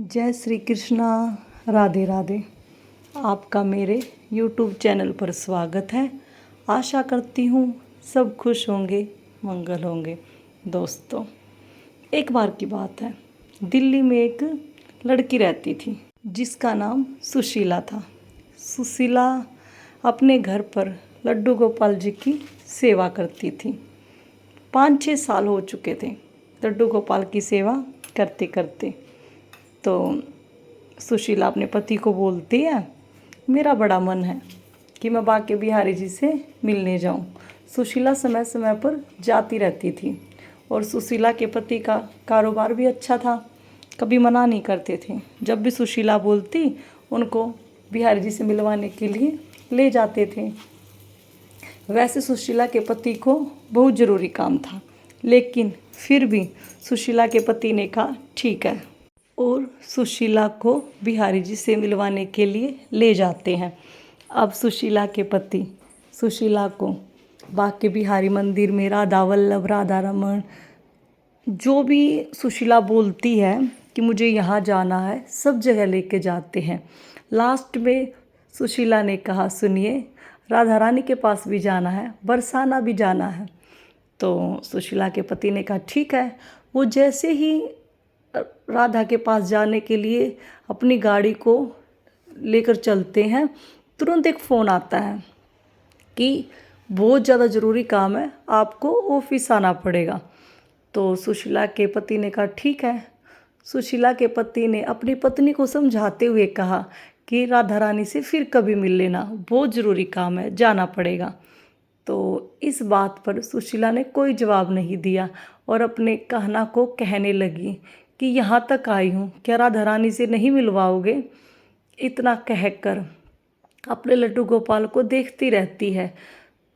जय श्री कृष्णा। राधे राधे। आपका मेरे YouTube चैनल पर स्वागत है। आशा करती हूँ सब खुश होंगे, मंगल होंगे। दोस्तों, एक बार की बात है, दिल्ली में एक लड़की रहती थी जिसका नाम सुशीला था। सुशीला अपने घर पर लड्डू गोपाल जी की सेवा करती थी। 5-6 साल हो चुके थे लड्डू गोपाल की सेवा करते करते। तो सुशीला अपने पति को बोलती है, मेरा बड़ा मन है कि मैं बांके बिहारी जी से मिलने जाऊं। सुशीला समय समय पर जाती रहती थी और सुशीला के पति का कारोबार भी अच्छा था, कभी मना नहीं करते थे। जब भी सुशीला बोलती उनको बिहारी जी से मिलवाने के लिए ले जाते थे। वैसे सुशीला के पति को बहुत ज़रूरी काम था, लेकिन फिर भी सुशीला के पति ने कहा ठीक है, और सुशीला को बिहारी जी से मिलवाने के लिए ले जाते हैं। अब सुशीला के पति सुशीला को बांके बिहारी मंदिर में राधा वल्लभ, राधा रमन, जो भी सुशीला बोलती है कि मुझे यहाँ जाना है, सब जगह लेके जाते हैं। लास्ट में सुशीला ने कहा, सुनिए, राधा रानी के पास भी जाना है, बरसाना भी जाना है। तो सुशीला के पति ने कहा ठीक है। वो जैसे ही राधा के पास जाने के लिए अपनी गाड़ी को लेकर चलते हैं, तुरंत एक फ़ोन आता है कि बहुत ज़्यादा ज़रूरी काम है, आपको ऑफिस आना पड़ेगा। तो सुशीला के पति ने कहा ठीक है। सुशीला के पति ने अपनी पत्नी को समझाते हुए कहा कि राधा रानी से फिर कभी मिल लेना, बहुत ज़रूरी काम है, जाना पड़ेगा। तो इस बात पर सुशीला ने कोई जवाब नहीं दिया और अपने कहना को कहने लगी कि यहाँ तक आई हूँ, क्या राधा रानी से नहीं मिलवाओगे? इतना कहकर अपने लड्डू गोपाल को देखती रहती है।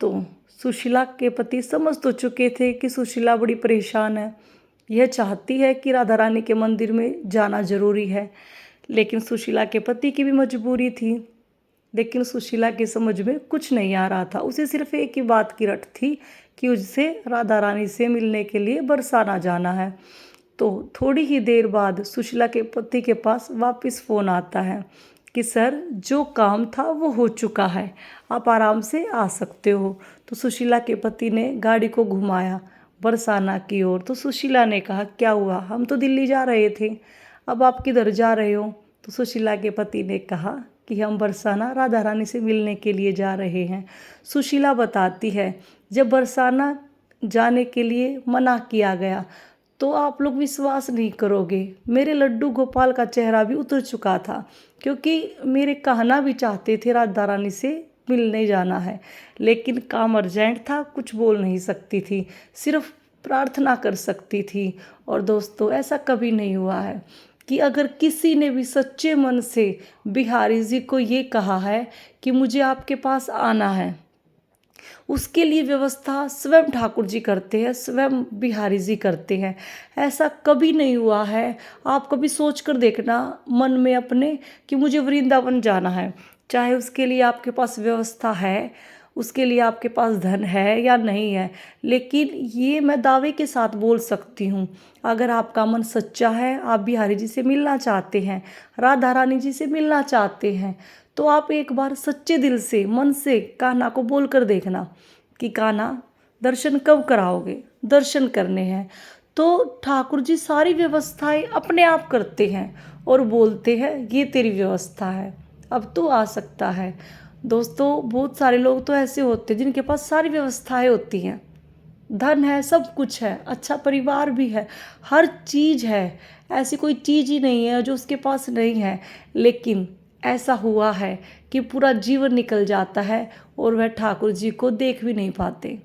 तो सुशीला के पति समझ तो चुके थे कि सुशीला बड़ी परेशान है, यह चाहती है कि राधा रानी के मंदिर में जाना ज़रूरी है, लेकिन सुशीला के पति की भी मजबूरी थी। लेकिन सुशीला के समझ में कुछ नहीं आ रहा था। उसे सिर्फ एक ही बात की रट थी कि उसे राधा रानी से मिलने के लिए बरसाना जाना है। तो थोड़ी ही देर बाद सुशीला के पति के पास वापस फ़ोन आता है कि सर, जो काम था वो हो चुका है, आप आराम से आ सकते हो। तो सुशीला के पति ने गाड़ी को घुमाया बरसाना की ओर। तो सुशीला ने कहा क्या हुआ, हम तो दिल्ली जा रहे थे, अब आप किधर जा रहे हो? तो सुशीला के पति ने कहा कि हम बरसाना राधा रानी से मिलने के लिए जा रहे हैं। सुशीला बताती है, जब बरसाना जाने के लिए मना किया गया तो आप लोग विश्वास नहीं करोगे, मेरे लड्डू गोपाल का चेहरा भी उतर चुका था, क्योंकि मेरे कहना भी चाहते थे राधा रानी से मिलने जाना है, लेकिन काम अर्जेंट था, कुछ बोल नहीं सकती थी, सिर्फ प्रार्थना कर सकती थी। और दोस्तों, ऐसा कभी नहीं हुआ है कि अगर किसी ने भी सच्चे मन से बिहारी जी को ये कहा है कि मुझे आपके पास आना है, उसके लिए व्यवस्था स्वयं ठाकुर जी करते हैं, स्वयं बिहारी जी करते हैं। ऐसा कभी नहीं हुआ है। आप कभी सोच कर देखना मन में अपने कि मुझे वृंदावन जाना है, चाहे उसके लिए आपके पास व्यवस्था है, उसके लिए आपके पास धन है या नहीं है, लेकिन ये मैं दावे के साथ बोल सकती हूँ, अगर आपका मन सच्चा है, आप बिहारी जी से मिलना चाहते हैं, राधा रानी जी से मिलना चाहते हैं, तो आप एक बार सच्चे दिल से, मन से कान्हा को बोल कर देखना कि कान्हा, दर्शन कब कराओगे? दर्शन करने हैं। तो ठाकुर जी सारी व्यवस्थाएं अपने आप करते हैं और बोलते हैं ये तेरी व्यवस्था है, अब तू आ सकता है। दोस्तों, बहुत सारे लोग तो ऐसे होते हैं जिनके पास सारी व्यवस्थाएं होती हैं, धन है, सब कुछ है, अच्छा परिवार भी है, हर चीज़ है, ऐसी कोई चीज़ ही नहीं है जो उसके पास नहीं है, लेकिन ऐसा हुआ है कि पूरा जीवन निकल जाता है और वह ठाकुर जी को देख भी नहीं पाते,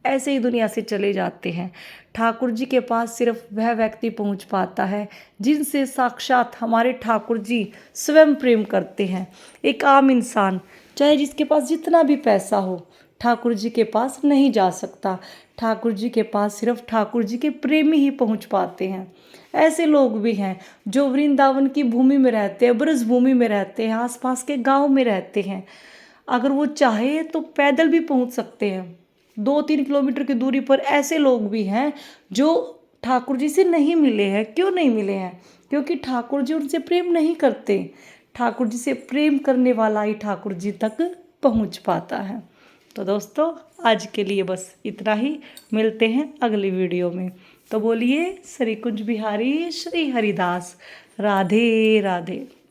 ऐसे ही दुनिया से चले जाते हैं। ठाकुर जी के पास सिर्फ वह व्यक्ति पहुंच पाता है जिनसे साक्षात हमारे ठाकुर जी स्वयं प्रेम करते हैं। एक आम इंसान, चाहे जिसके पास जितना भी पैसा हो, ठाकुर जी के पास नहीं जा सकता। ठाकुर जी के पास सिर्फ ठाकुर जी के प्रेमी ही पहुंच पाते हैं। ऐसे लोग भी हैं जो वृंदावन की भूमि में रहते हैं, ब्रज भूमि में रहते हैं, आसपास के गांव में रहते हैं, अगर वो चाहे तो पैदल भी पहुंच सकते हैं 2-3 किलोमीटर की दूरी पर। ऐसे लोग भी हैं जो ठाकुर जी से नहीं मिले हैं। क्यों नहीं मिले हैं? क्योंकि ठाकुर जी उनसे प्रेम नहीं करते। ठाकुर जी से प्रेम करने वाला ही ठाकुर जी तक पहुंच पाता है। तो दोस्तों आज के लिए बस इतना ही, मिलते हैं अगली वीडियो में। तो बोलिए श्री कुंज बिहारी श्री हरिदास, राधे राधे।